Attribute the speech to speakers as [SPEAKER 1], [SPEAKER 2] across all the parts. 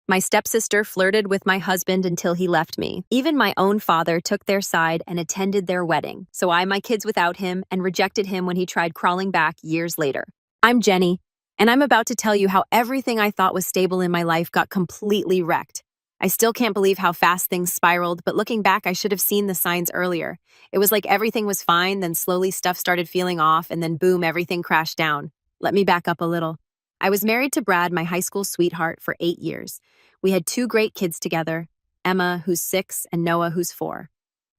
[SPEAKER 1] My stepsister flirted with my husband until he left me. Even my own father took their side and attended their wedding, so I my kids without him and rejected him when he tried crawling back years later. I'm Jenny, and I'm about to tell you how everything I thought was stable in my life got completely wrecked. I still can't believe how fast things spiraled, but looking back, I should have seen the signs earlier. It was like everything was fine, then slowly stuff started feeling off, and then boom, everything crashed down. Let me back up a little. I was married to Brad, my high school sweetheart, for 8 years. We had 2 great kids together, Emma, who's 6, and Noah, who's 4.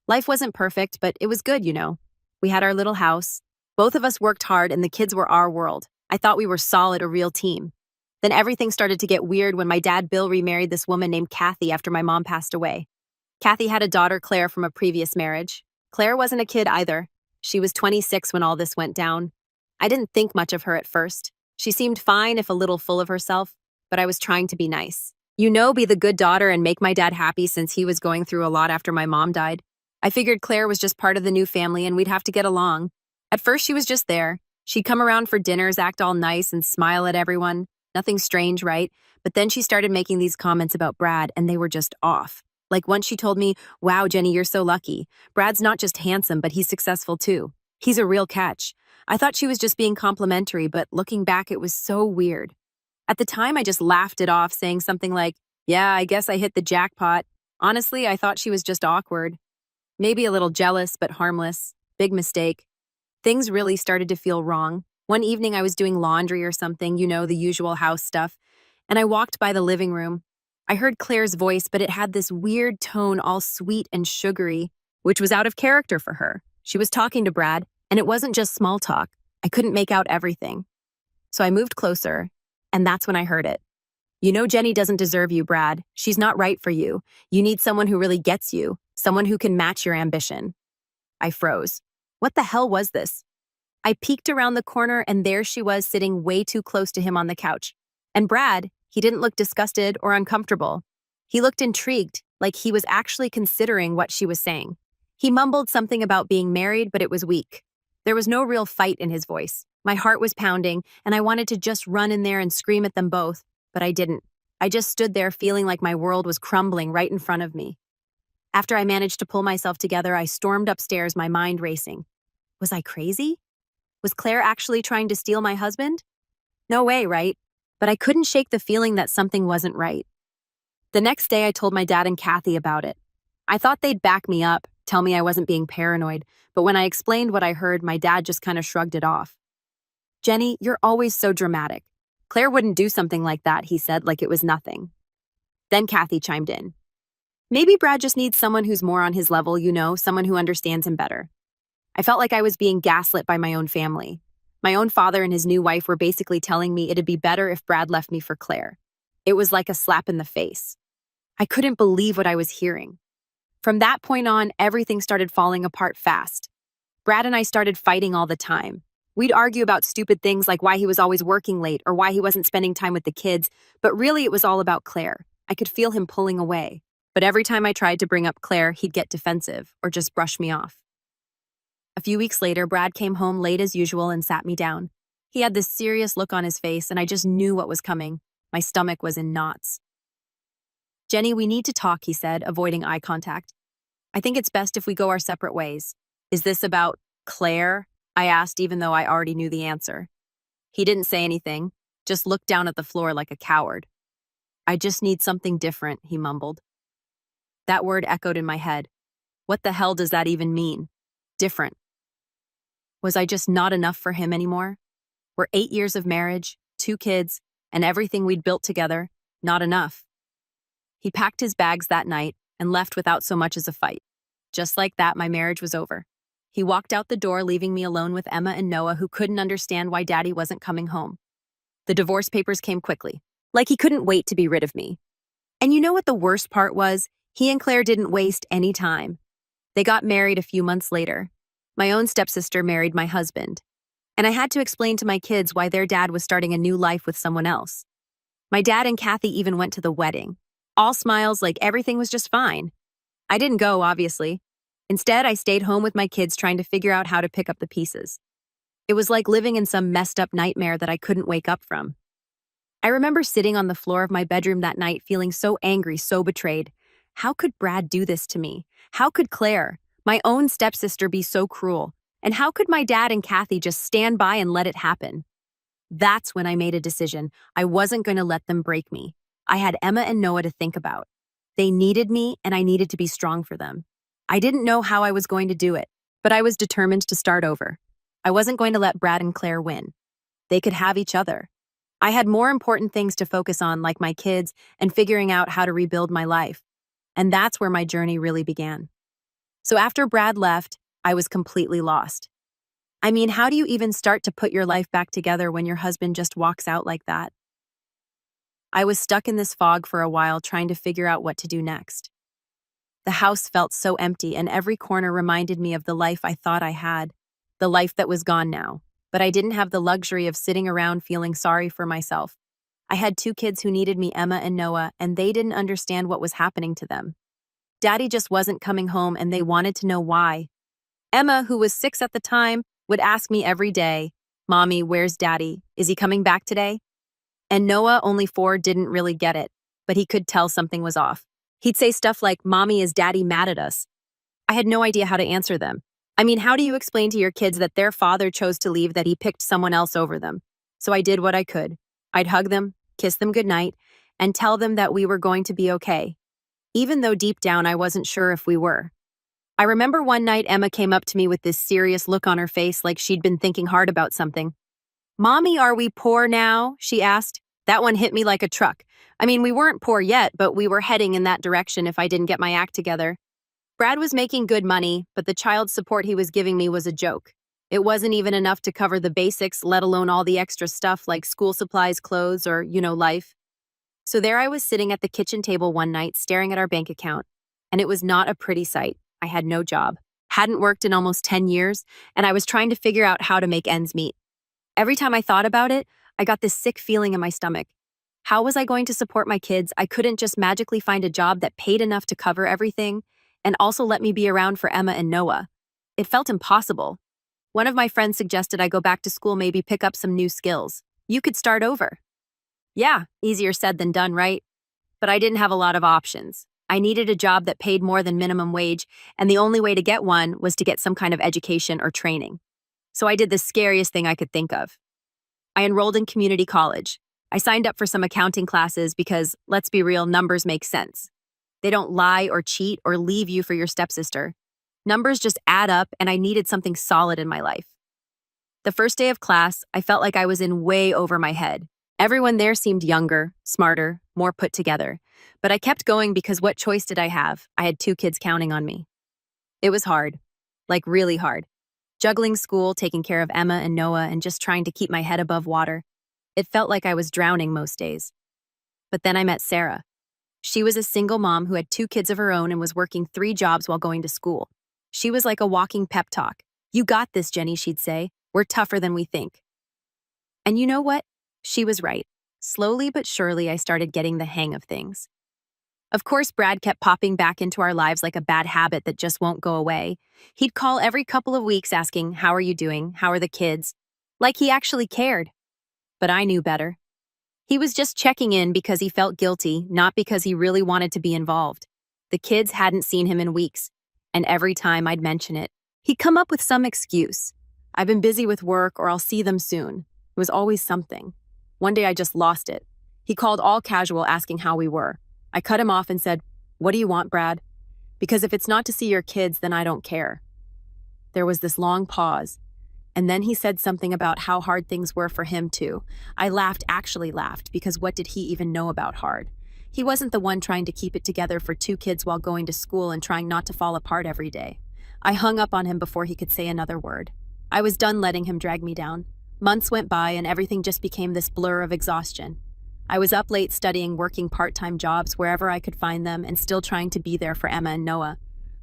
[SPEAKER 1] Life wasn't perfect, but it was good, you know. We had our little house. Both of us worked hard, and the kids were our world. I thought we were solid, a real team. Then everything started to get weird when my dad Bill remarried this woman named Kathy after my mom passed away. Kathy had a daughter, Claire, from a previous marriage. Claire wasn't a kid either. She was 26 when all this went down. I didn't think much of her at first. She seemed fine, if a little full of herself, but I was trying to be nice. Be the good daughter and make my dad happy since he was going through a lot after my mom died. I figured Claire was just part of the new family and we'd have to get along. At first, she was just there. She'd come around for dinners, act all nice, and smile at everyone. Nothing strange, right? But then she started making these comments about Brad, and they were just off. Like once she told me, "Wow, Jenny, you're so lucky. Brad's not just handsome, but he's successful too. He's a real catch." I thought she was just being complimentary, but looking back, it was so weird. At the time, I just laughed it off, saying something like, "Yeah, I guess I hit the jackpot." Honestly, I thought she was just awkward. Maybe a little jealous, but harmless. Big mistake. Things really started to feel wrong. One evening, I was doing laundry or something, the usual house stuff, and I walked by the living room. I heard Claire's voice, but it had this weird tone, all sweet and sugary, which was out of character for her. She was talking to Brad, and it wasn't just small talk. I couldn't make out everything. So I moved closer, and that's when I heard it. Jenny doesn't deserve you, Brad. She's not right for you. You need someone who really gets you, someone who can match your ambition. I froze. What the hell was this? I peeked around the corner, and there she was sitting way too close to him on the couch. And Brad, he didn't look disgusted or uncomfortable. He looked intrigued, like he was actually considering what she was saying. He mumbled something about being married, but it was weak. There was no real fight in his voice. My heart was pounding, and I wanted to just run in there and scream at them both, but I didn't. I just stood there feeling like my world was crumbling right in front of me. After I managed to pull myself together, I stormed upstairs, my mind racing. Was I crazy? Was Claire actually trying to steal my husband? No way, right? But I couldn't shake the feeling that something wasn't right. The next day, I told my dad and Kathy about it. I thought they'd back me up, tell me I wasn't being paranoid, but when I explained what I heard, my dad just kind of shrugged it off. "Jenny, you're always so dramatic. Claire wouldn't do something like that," he said, like it was nothing. Then Kathy chimed in. "Maybe Brad just needs someone who's more on his level, someone who understands him better." I felt like I was being gaslit by my own family. My own father and his new wife were basically telling me it'd be better if Brad left me for Claire. It was like a slap in the face. I couldn't believe what I was hearing. From that point on, everything started falling apart fast. Brad and I started fighting all the time. We'd argue about stupid things like why he was always working late or why he wasn't spending time with the kids, but really it was all about Claire. I could feel him pulling away. But every time I tried to bring up Claire, he'd get defensive or just brush me off. A few weeks later, Brad came home late as usual and sat me down. He had this serious look on his face, and I just knew what was coming. My stomach was in knots. "Jenny, we need to talk," he said, avoiding eye contact. "I think it's best if we go our separate ways." "Is this about Claire?" I asked, even though I already knew the answer. He didn't say anything, just looked down at the floor like a coward. "I just need something different," he mumbled. That word echoed in my head. What the hell does that even mean? Different. Was I just not enough for him anymore? Were 8 years of marriage, 2 kids, and everything we'd built together not enough? He packed his bags that night and left without so much as a fight. Just like that, my marriage was over. He walked out the door, leaving me alone with Emma and Noah, who couldn't understand why Daddy wasn't coming home. The divorce papers came quickly, like he couldn't wait to be rid of me. And you know what the worst part was? He and Claire didn't waste any time. They got married a few months later. My own stepsister married my husband, and I had to explain to my kids why their dad was starting a new life with someone else. My dad and Kathy even went to the wedding. All smiles, like everything was just fine. I didn't go, obviously. Instead, I stayed home with my kids trying to figure out how to pick up the pieces. It was like living in some messed up nightmare that I couldn't wake up from. I remember sitting on the floor of my bedroom that night feeling so angry, so betrayed. How could Brad do this to me? How could Claire, my own stepsister, be so cruel? And how could my dad and Kathy just stand by and let it happen? That's when I made a decision. I wasn't going to let them break me. I had Emma and Noah to think about. They needed me, and I needed to be strong for them. I didn't know how I was going to do it, but I was determined to start over. I wasn't going to let Brad and Claire win. They could have each other. I had more important things to focus on, like my kids and figuring out how to rebuild my life. And that's where my journey really began. So after Brad left, I was completely lost. I mean, how do you even start to put your life back together when your husband just walks out like that? I was stuck in this fog for a while, trying to figure out what to do next. The house felt so empty, and every corner reminded me of the life I thought I had, the life that was gone now. But I didn't have the luxury of sitting around feeling sorry for myself. I had two kids who needed me, Emma and Noah, and they didn't understand what was happening to them. Daddy just wasn't coming home, and they wanted to know why. Emma, who was 6 at the time, would ask me every day, "Mommy, where's Daddy? Is he coming back today?" And Noah, only 4, didn't really get it, but he could tell something was off. He'd say stuff like, "Mommy, is Daddy mad at us?" I had no idea how to answer them. I mean, how do you explain to your kids that their father chose to leave, that he picked someone else over them? So I did what I could. I'd hug them, kiss them goodnight, and tell them that we were going to be okay, even though deep down I wasn't sure if we were. I remember one night Emma came up to me with this serious look on her face, like she'd been thinking hard about something. "Mommy, are we poor now?" she asked. That one hit me like a truck. I mean, we weren't poor yet, but we were heading in that direction if I didn't get my act together. Brad was making good money, but the child support he was giving me was a joke. It wasn't even enough to cover the basics, let alone all the extra stuff like school supplies, clothes, or, life. So there I was sitting at the kitchen table one night, staring at our bank account, and it was not a pretty sight. I had no job, hadn't worked in almost 10 years, and I was trying to figure out how to make ends meet. Every time I thought about it, I got this sick feeling in my stomach. How was I going to support my kids? I couldn't just magically find a job that paid enough to cover everything and also let me be around for Emma and Noah. It felt impossible. One of my friends suggested I go back to school, maybe pick up some new skills. You could start over. Yeah, easier said than done, right? But I didn't have a lot of options. I needed a job that paid more than minimum wage, and the only way to get one was to get some kind of education or training. So I did the scariest thing I could think of. I enrolled in community college. I signed up for some accounting classes because, let's be real, numbers make sense. They don't lie or cheat or leave you for your stepsister. Numbers just add up, and I needed something solid in my life. The first day of class, I felt like I was in way over my head. Everyone there seemed younger, smarter, more put together. But I kept going because what choice did I have? I had 2 kids counting on me. It was hard, like really hard. Juggling school, taking care of Emma and Noah, and just trying to keep my head above water. It felt like I was drowning most days. But then I met Sarah. She was a single mom who had 2 kids of her own and was working 3 jobs while going to school. She was like a walking pep talk. "You got this, Jenny," she'd say. "We're tougher than we think." And you know what? She was right. Slowly but surely, I started getting the hang of things. Of course, Brad kept popping back into our lives like a bad habit that just won't go away. He'd call every couple of weeks asking, "How are you doing? How are the kids?" Like he actually cared. But I knew better. He was just checking in because he felt guilty, not because he really wanted to be involved. The kids hadn't seen him in weeks, and every time I'd mention it, he'd come up with some excuse. "I've been busy with work," or "I'll see them soon." It was always something. One day I just lost it. He called all casual asking how we were. I cut him off and said, "What do you want, Brad? Because if it's not to see your kids, then I don't care." There was this long pause. And then he said something about how hard things were for him too. I laughed, actually laughed, because what did he even know about hard? He wasn't the one trying to keep it together for 2 kids while going to school and trying not to fall apart every day. I hung up on him before he could say another word. I was done letting him drag me down. Months went by and everything just became this blur of exhaustion. I was up late studying, working part-time jobs wherever I could find them, and still trying to be there for Emma and Noah.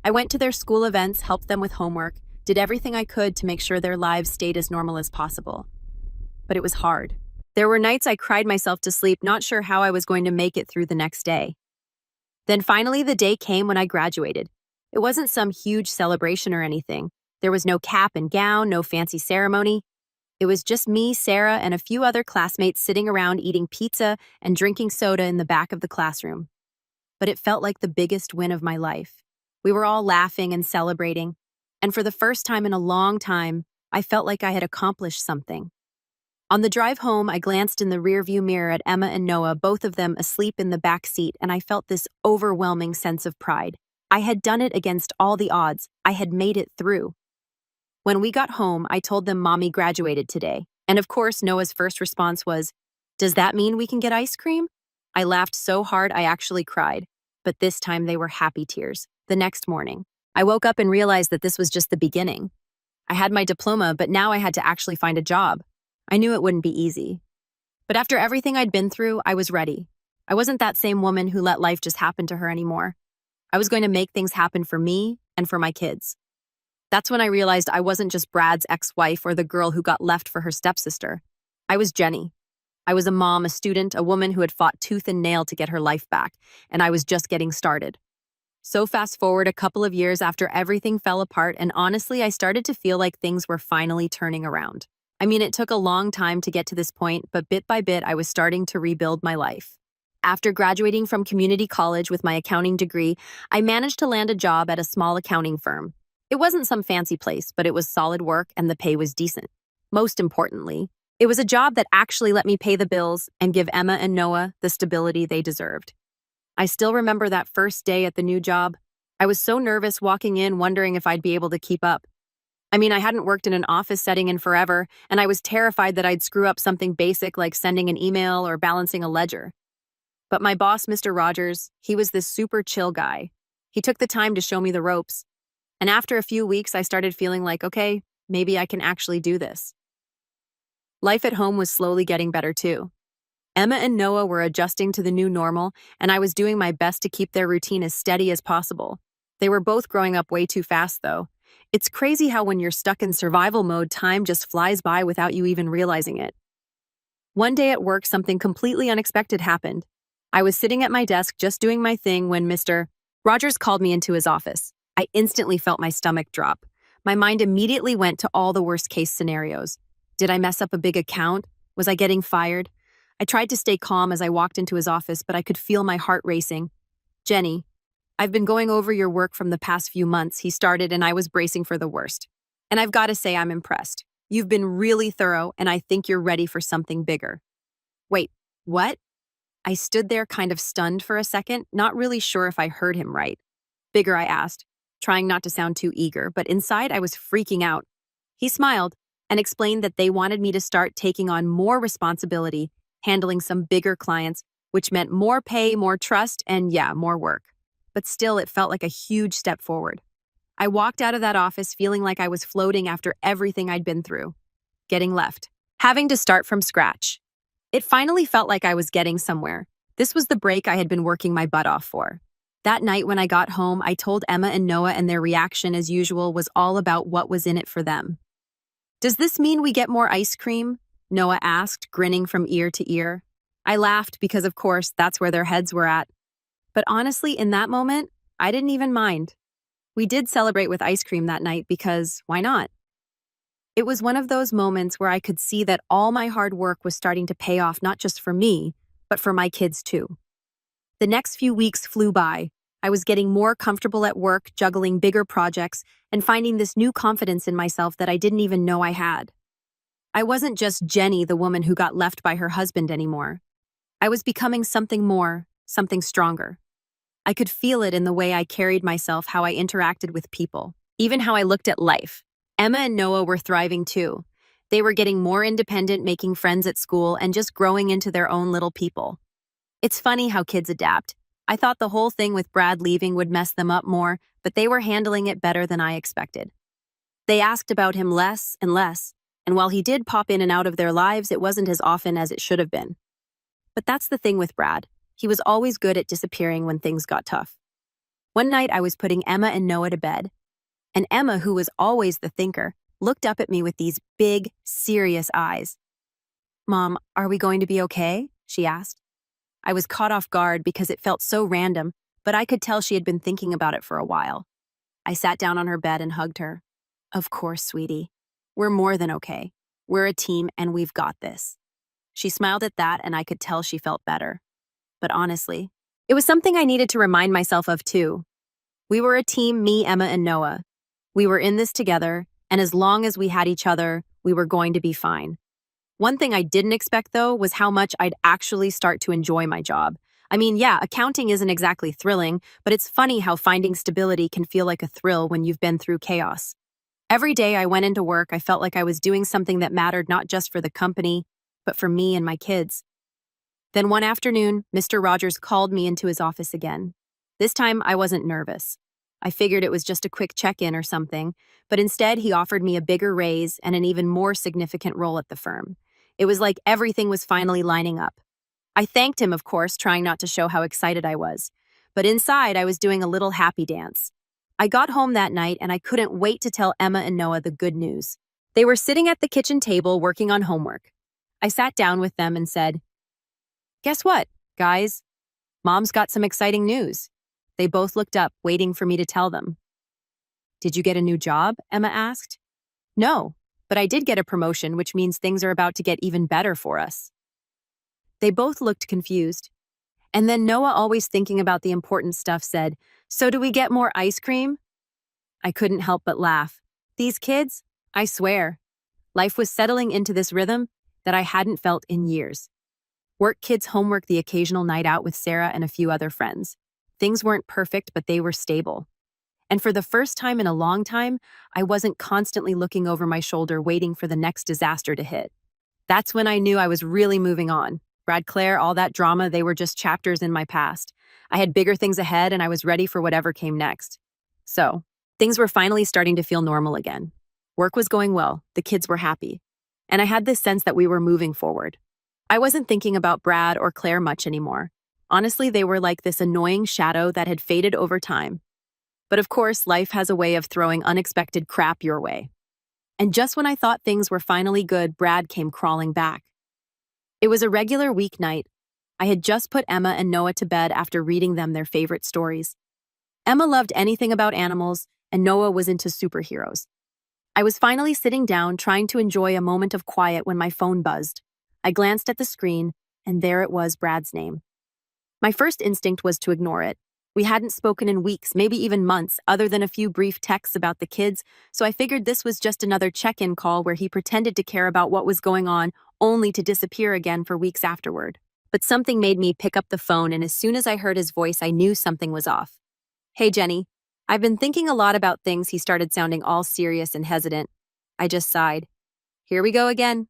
[SPEAKER 1] I went to their school events, helped them with homework, did everything I could to make sure their lives stayed as normal as possible. But it was hard. There were nights I cried myself to sleep, not sure how I was going to make it through the next day. Then finally the day came when I graduated. It wasn't some huge celebration or anything. There was no cap and gown, no fancy ceremony. It was just me, Sarah, and a few other classmates sitting around eating pizza and drinking soda in the back of the classroom. But it felt like the biggest win of my life. We were all laughing and celebrating, and for the first time in a long time, I felt like I had accomplished something. On the drive home, I glanced in the rearview mirror at Emma and Noah, both of them asleep in the back seat, and I felt this overwhelming sense of pride. I had done it against all the odds. I had made it through. When we got home, I told them Mommy graduated today. And of course, Noah's first response was, "Does that mean we can get ice cream?" I laughed so hard I actually cried. But this time they were happy tears. The next morning, I woke up and realized that this was just the beginning. I had my diploma, but now I had to actually find a job. I knew it wouldn't be easy. But after everything I'd been through, I was ready. I wasn't that same woman who let life just happen to her anymore. I was going to make things happen for me and for my kids. That's when I realized I wasn't just Brad's ex-wife or the girl who got left for her stepsister. I was Jenny. I was a mom, a student, a woman who had fought tooth and nail to get her life back, and I was just getting started. So fast forward a couple of years after everything fell apart, and honestly, I started to feel like things were finally turning around. I mean, it took a long time to get to this point, but bit by bit, I was starting to rebuild my life. After graduating from community college with my accounting degree, I managed to land a job at a small accounting firm. It wasn't some fancy place, but it was solid work and the pay was decent. Most importantly, it was a job that actually let me pay the bills and give Emma and Noah the stability they deserved. I still remember that first day at the new job. I was so nervous walking in, wondering if I'd be able to keep up. I mean, I hadn't worked in an office setting in forever, and I was terrified that I'd screw up something basic like sending an email or balancing a ledger. But my boss, Mr. Rogers, he was this super chill guy. He took the time to show me the ropes. And after a few weeks, I started feeling like, okay, maybe I can actually do this. Life at home was slowly getting better too. Emma and Noah were adjusting to the new normal, and I was doing my best to keep their routine as steady as possible. They were both growing up way too fast, though. It's crazy how when you're stuck in survival mode, time just flies by without you even realizing it. One day at work, something completely unexpected happened. I was sitting at my desk just doing my thing when Mr. Rogers called me into his office. I instantly felt my stomach drop. My mind immediately went to all the worst-case scenarios. Did I mess up a big account? Was I getting fired? I tried to stay calm as I walked into his office, but I could feel my heart racing. "Jenny, I've been going over your work from the past few months," he started, and I was bracing for the worst. "And I've got to say I'm impressed. You've been really thorough, and I think you're ready for something bigger." Wait, what? I stood there kind of stunned for a second, not really sure if I heard him right. "Bigger?" I asked, trying not to sound too eager, but inside I was freaking out. He smiled and explained that they wanted me to start taking on more responsibility, handling some bigger clients, which meant more pay, more trust, and yeah, more work. But still, it felt like a huge step forward. I walked out of that office feeling like I was floating after everything I'd been through. Getting left. Having to start from scratch. It finally felt like I was getting somewhere. This was the break I had been working my butt off for. That night when I got home, I told Emma and Noah, and their reaction, as usual, was all about what was in it for them. "Does this mean we get more ice cream?" Noah asked, grinning from ear to ear. I laughed because, of course, that's where their heads were at. But honestly, in that moment, I didn't even mind. We did celebrate with ice cream that night because, why not? It was one of those moments where I could see that all my hard work was starting to pay off, not just for me, but for my kids too. The next few weeks flew by. I was getting more comfortable at work, juggling bigger projects, and finding this new confidence in myself that I didn't even know I had. I wasn't just Jenny, the woman who got left by her husband, anymore. I was becoming something more, something stronger. I could feel it in the way I carried myself, how I interacted with people, even how I looked at life. Emma and Noah were thriving too. They were getting more independent, making friends at school, and just growing into their own little people. It's funny how kids adapt. I thought the whole thing with Brad leaving would mess them up more, but they were handling it better than I expected. They asked about him less and less, and while he did pop in and out of their lives, it wasn't as often as it should have been. But that's the thing with Brad. He was always good at disappearing when things got tough. One night I was putting Emma and Noah to bed, and Emma, who was always the thinker, looked up at me with these big, serious eyes. "Mom, are we going to be okay?" she asked. I was caught off guard because it felt so random, but I could tell she had been thinking about it for a while. I sat down on her bed and hugged her. "Of course, sweetie. We're more than okay." We're a team and we've got this." She smiled at that, and I could tell she felt better. But honestly, it was something I needed to remind myself of too. We were a team, me, Emma, and Noah. We were in this together, and as long as we had each other, we were going to be fine. One thing I didn't expect, though, was how much I'd actually start to enjoy my job. I mean, yeah, accounting isn't exactly thrilling, but it's funny how finding stability can feel like a thrill when you've been through chaos. Every day I went into work, I felt like I was doing something that mattered not just for the company, but for me and my kids. Then one afternoon, Mr. Rogers called me into his office again. This time, I wasn't nervous. I figured it was just a quick check-in or something, but instead he offered me a bigger raise and an even more significant role at the firm. It was like everything was finally lining up. I thanked him, of course, trying not to show how excited I was. But inside, I was doing a little happy dance. I got home that night and I couldn't wait to tell Emma and Noah the good news. They were sitting at the kitchen table working on homework. I sat down with them and said, "Guess what, guys? Mom's got some exciting news." They both looked up, waiting for me to tell them. "Did you get a new job?" Emma asked. "No, but I did get a promotion, which means things are about to get even better for us." They both looked confused. And then Noah, always thinking about the important stuff, said, "So do we get more ice cream?" I couldn't help but laugh. These kids, I swear. Life was settling into this rhythm that I hadn't felt in years. Work, kids, homework, the occasional night out with Sarah and a few other friends. Things weren't perfect, but they were stable. And for the first time in a long time, I wasn't constantly looking over my shoulder waiting for the next disaster to hit. That's when I knew I was really moving on. Brad, Claire, all that drama, they were just chapters in my past. I had bigger things ahead and I was ready for whatever came next. So, things were finally starting to feel normal again. Work was going well, the kids were happy. And I had this sense that we were moving forward. I wasn't thinking about Brad or Claire much anymore. Honestly, they were like this annoying shadow that had faded over time. But of course, life has a way of throwing unexpected crap your way. And just when I thought things were finally good, Brad came crawling back. It was a regular weeknight. I had just put Emma and Noah to bed after reading them their favorite stories. Emma loved anything about animals, and Noah was into superheroes. I was finally sitting down, trying to enjoy a moment of quiet when my phone buzzed. I glanced at the screen, and there it was, Brad's name. My first instinct was to ignore it. We hadn't spoken in weeks, maybe even months, other than a few brief texts about the kids, so I figured this was just another check-in call where he pretended to care about what was going on, only to disappear again for weeks afterward. But something made me pick up the phone, and as soon as I heard his voice, I knew something was off. "Hey, Jenny. I've been thinking a lot about things." He started sounding all serious and hesitant. I just sighed. "Here we go again."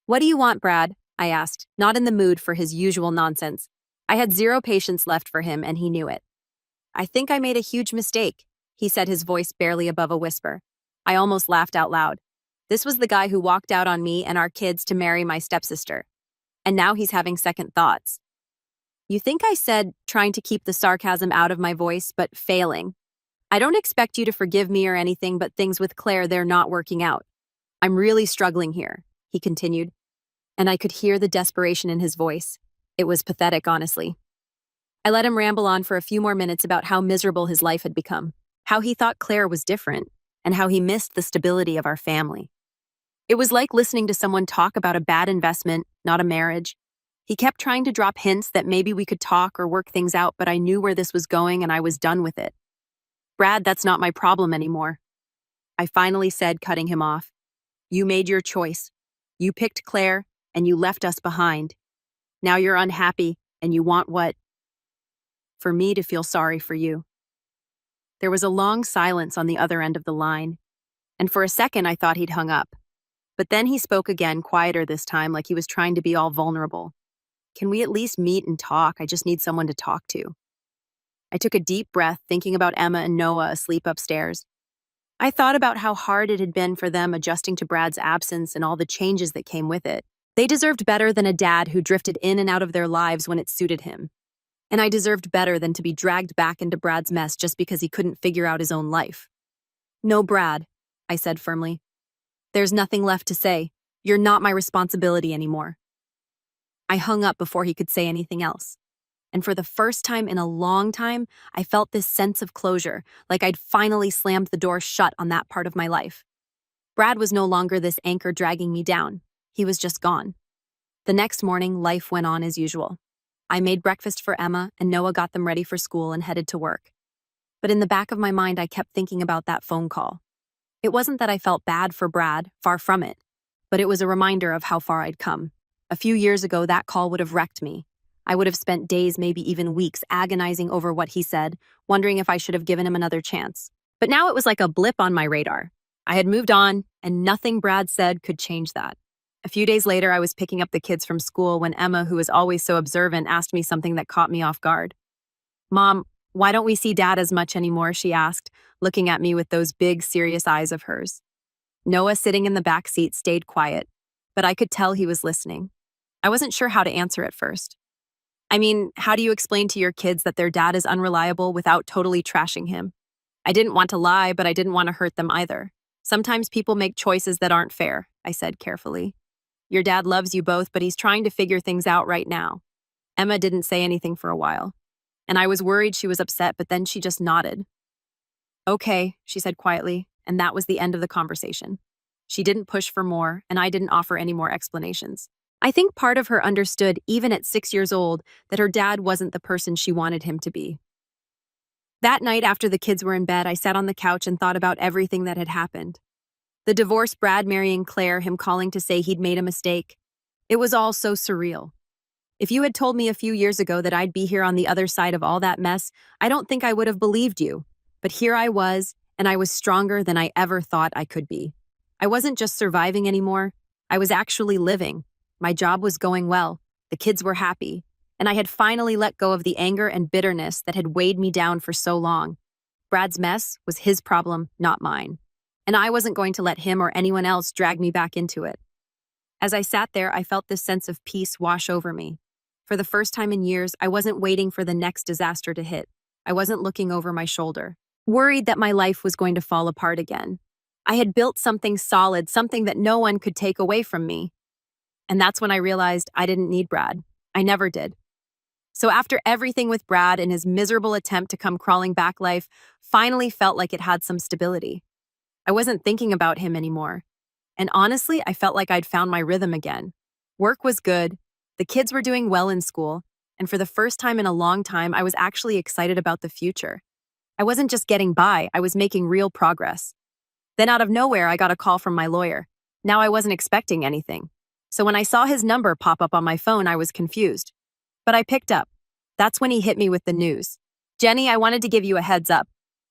[SPEAKER 1] "What do you want, Brad?" I asked, not in the mood for his usual nonsense. I had zero patience left for him, and he knew it. "I think I made a huge mistake," he said, his voice barely above a whisper. I almost laughed out loud. This was the guy who walked out on me and our kids to marry my stepsister. And now he's having second thoughts. "You think I said, trying to keep the sarcasm out of my voice, but failing. I don't expect you to forgive me or anything, but things with Claire, they're not working out. I'm really struggling here," he continued. And I could hear the desperation in his voice. It was pathetic, honestly. I let him ramble on for a few more minutes about how miserable his life had become, how he thought Claire was different, and how he missed the stability of our family. It was like listening to someone talk about a bad investment, not a marriage. He kept trying to drop hints that maybe we could talk or work things out, but I knew where this was going and I was done with it. "Brad, that's not my problem anymore," I finally said, cutting him off. "You made your choice. You picked Claire, and you left us behind. Now you're unhappy, and you want what? For me to feel sorry for you." There was a long silence on the other end of the line, and for a second I thought he'd hung up. But then he spoke again, quieter this time, like he was trying to be all vulnerable. "Can we at least meet and talk? I just need someone to talk to." I took a deep breath, thinking about Emma and Noah asleep upstairs. I thought about how hard it had been for them adjusting to Brad's absence and all the changes that came with it. They deserved better than a dad who drifted in and out of their lives when it suited him. And I deserved better than to be dragged back into Brad's mess just because he couldn't figure out his own life. "No, Brad," I said firmly. "There's nothing left to say. You're not my responsibility anymore." I hung up before he could say anything else. And for the first time in a long time, I felt this sense of closure, like I'd finally slammed the door shut on that part of my life. Brad was no longer this anchor dragging me down. He was just gone. The next morning, life went on as usual. I made breakfast for Emma, and Noah got them ready for school and headed to work. But in the back of my mind, I kept thinking about that phone call. It wasn't that I felt bad for Brad, far from it, but it was a reminder of how far I'd come. A few years ago, that call would have wrecked me. I would have spent days, maybe even weeks, agonizing over what he said, wondering if I should have given him another chance. But now it was like a blip on my radar. I had moved on, and nothing Brad said could change that. A few days later, I was picking up the kids from school when Emma, who was always so observant, asked me something that caught me off guard. "Mom, why don't we see Dad as much anymore?" she asked, looking at me with those big, serious eyes of hers. Noah, sitting in the back seat, stayed quiet, but I could tell he was listening. I wasn't sure how to answer at first. I mean, how do you explain to your kids that their dad is unreliable without totally trashing him? I didn't want to lie, but I didn't want to hurt them either. Sometimes people make choices that aren't fair, I said carefully. Your dad loves you both, but he's trying to figure things out right now. Emma didn't say anything for a while, and I was worried she was upset, but then she just nodded. Okay, she said quietly, and that was the end of the conversation. She didn't push for more, and I didn't offer any more explanations. I think part of her understood, even at 6 years old, that her dad wasn't the person she wanted him to be. That night, after the kids were in bed, I sat on the couch and thought about everything that had happened. The divorce, Brad marrying Claire, him calling to say he'd made a mistake. It was all so surreal. If you had told me a few years ago that I'd be here on the other side of all that mess, I don't think I would have believed you. But here I was, and I was stronger than I ever thought I could be. I wasn't just surviving anymore. I was actually living. My job was going well. The kids were happy. And I had finally let go of the anger and bitterness that had weighed me down for so long. Brad's mess was his problem, not mine. And I wasn't going to let him or anyone else drag me back into it. As I sat there, I felt this sense of peace wash over me. For the first time in years, I wasn't waiting for the next disaster to hit. I wasn't looking over my shoulder, worried that my life was going to fall apart again. I had built something solid, something that no one could take away from me. And that's when I realized I didn't need Brad. I never did. So after everything with Brad and his miserable attempt to come crawling back, life finally felt like it had some stability. I wasn't thinking about him anymore. And honestly, I felt like I'd found my rhythm again. Work was good, the kids were doing well in school, and for the first time in a long time, I was actually excited about the future. I wasn't just getting by, I was making real progress. Then out of nowhere, I got a call from my lawyer. Now I wasn't expecting anything. So when I saw his number pop up on my phone, I was confused. But I picked up. That's when he hit me with the news. "Jenny, I wanted to give you a heads up.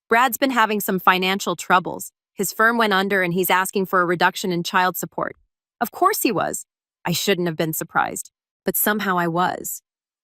[SPEAKER 1] Brad's been having some financial troubles. His firm went under and he's asking for a reduction in child support." Of course he was. I shouldn't have been surprised. But somehow I was.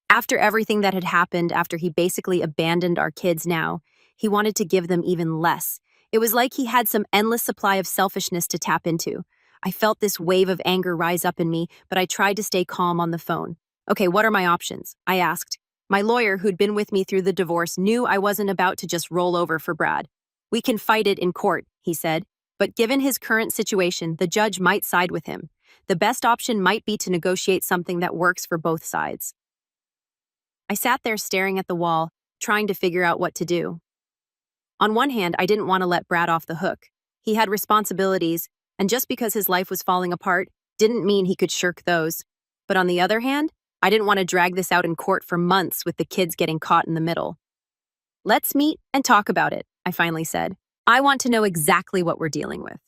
[SPEAKER 1] After everything that had happened, after he basically abandoned our kids now, he wanted to give them even less. It was like he had some endless supply of selfishness to tap into. I felt this wave of anger rise up in me, but I tried to stay calm on the phone. "Okay, what are my options?" I asked. My lawyer, who'd been with me through the divorce, knew I wasn't about to just roll over for Brad. "We can fight it in court," he said. "But given his current situation, the judge might side with him. The best option might be to negotiate something that works for both sides." I sat there staring at the wall, trying to figure out what to do. On one hand, I didn't want to let Brad off the hook. He had responsibilities, and just because his life was falling apart didn't mean he could shirk those. But on the other hand, I didn't want to drag this out in court for months with the kids getting caught in the middle. "Let's meet and talk about it," I finally said. "I want to know exactly what we're dealing with."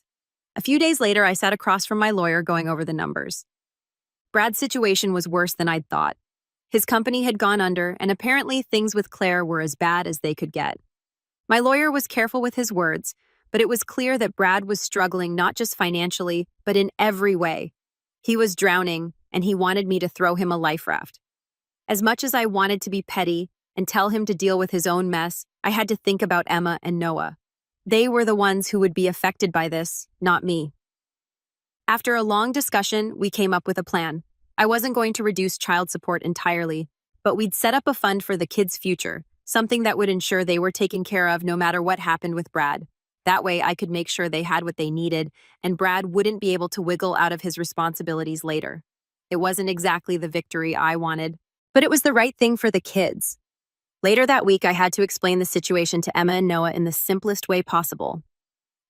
[SPEAKER 1] A few days later, I sat across from my lawyer going over the numbers. Brad's situation was worse than I'd thought. His company had gone under, and apparently things with Claire were as bad as they could get. My lawyer was careful with his words, but it was clear that Brad was struggling not just financially, but in every way. He was drowning, and he wanted me to throw him a life raft. As much as I wanted to be petty and tell him to deal with his own mess, I had to think about Emma and Noah. They were the ones who would be affected by this, not me. After a long discussion, we came up with a plan. I wasn't going to reduce child support entirely, but we'd set up a fund for the kids' future, something that would ensure they were taken care of no matter what happened with Brad. That way, I could make sure they had what they needed, and Brad wouldn't be able to wiggle out of his responsibilities later. It wasn't exactly the victory I wanted, but it was the right thing for the kids. Later that week, I had to explain the situation to Emma and Noah in the simplest way possible.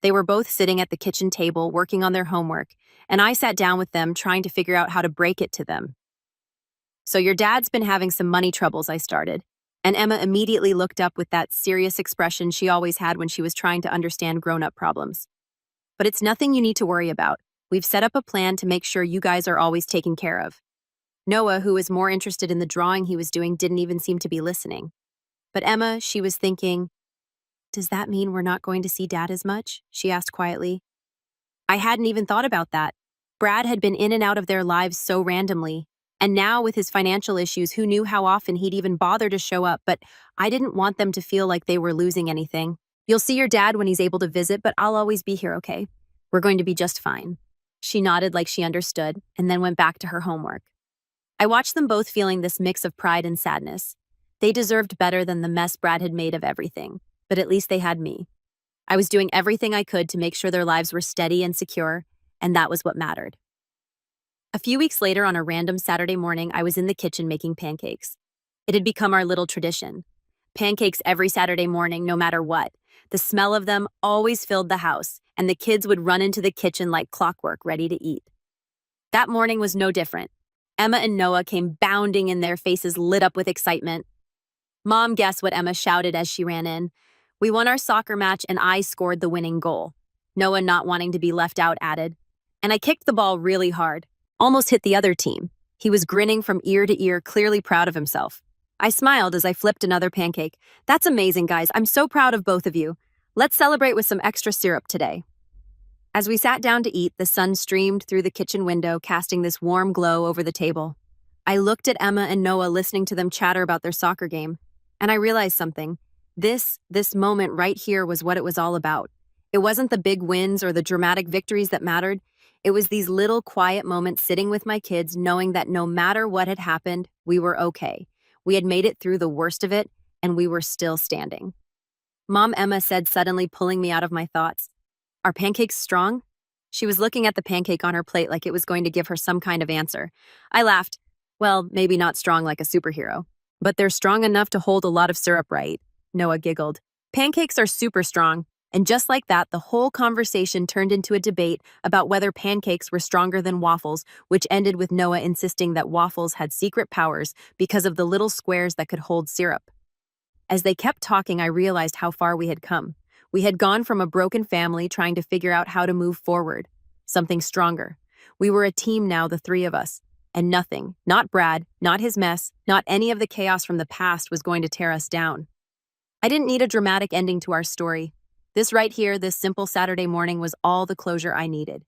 [SPEAKER 1] They were both sitting at the kitchen table working on their homework, and I sat down with them trying to figure out how to break it to them. "So your dad's been having some money troubles," I started. And Emma immediately looked up with that serious expression she always had when she was trying to understand grown-up problems. "But it's nothing you need to worry about. We've set up a plan to make sure you guys are always taken care of." Noah, who was more interested in the drawing he was doing, didn't even seem to be listening. But Emma, she was thinking, "Does that mean we're not going to see Dad as much?" she asked quietly. I hadn't even thought about that. Brad had been in and out of their lives so randomly, and now with his financial issues, who knew how often he'd even bother to show up, but I didn't want them to feel like they were losing anything. "You'll see your dad when he's able to visit, but I'll always be here, okay? We're going to be just fine." She nodded like she understood, and then went back to her homework. I watched them both feeling this mix of pride and sadness. They deserved better than the mess Brad had made of everything, but at least they had me. I was doing everything I could to make sure their lives were steady and secure, and that was what mattered. A few weeks later, on a random Saturday morning, I was in the kitchen making pancakes. It had become our little tradition. Pancakes every Saturday morning, no matter what. The smell of them always filled the house, and the kids would run into the kitchen like clockwork, ready to eat. That morning was no different. Emma and Noah came bounding in, their faces lit up with excitement. Mom, guess what Emma shouted as she ran in. "We won our soccer match and I scored the winning goal." Noah, not wanting to be left out, added. "And I kicked the ball really hard. Almost hit the other team." He was grinning from ear to ear, clearly proud of himself. I smiled as I flipped another pancake. "That's amazing, guys. I'm so proud of both of you. Let's celebrate with some extra syrup today." As we sat down to eat, the sun streamed through the kitchen window, casting this warm glow over the table. I looked at Emma and Noah, listening to them chatter about their soccer game, and I realized something. This moment right here was what it was all about. It wasn't the big wins or the dramatic victories that mattered. It was these little quiet moments sitting with my kids, knowing that no matter what had happened, we were okay. We had made it through the worst of it, and we were still standing. "Mom," Emma said, suddenly pulling me out of my thoughts. "Are pancakes strong?" She was looking at the pancake on her plate like it was going to give her some kind of answer. I laughed. "Well, maybe not strong like a superhero, but they're strong enough to hold a lot of syrup, right?" Noah giggled. "Pancakes are super strong." And just like that, the whole conversation turned into a debate about whether pancakes were stronger than waffles, which ended with Noah insisting that waffles had secret powers because of the little squares that could hold syrup. As they kept talking, I realized how far we had come. We had gone from a broken family trying to figure out how to move forward, something stronger. We were a team now, the three of us, and nothing, not Brad, not his mess, not any of the chaos from the past was going to tear us down. I didn't need a dramatic ending to our story. This right here, this simple Saturday morning was all the closure I needed.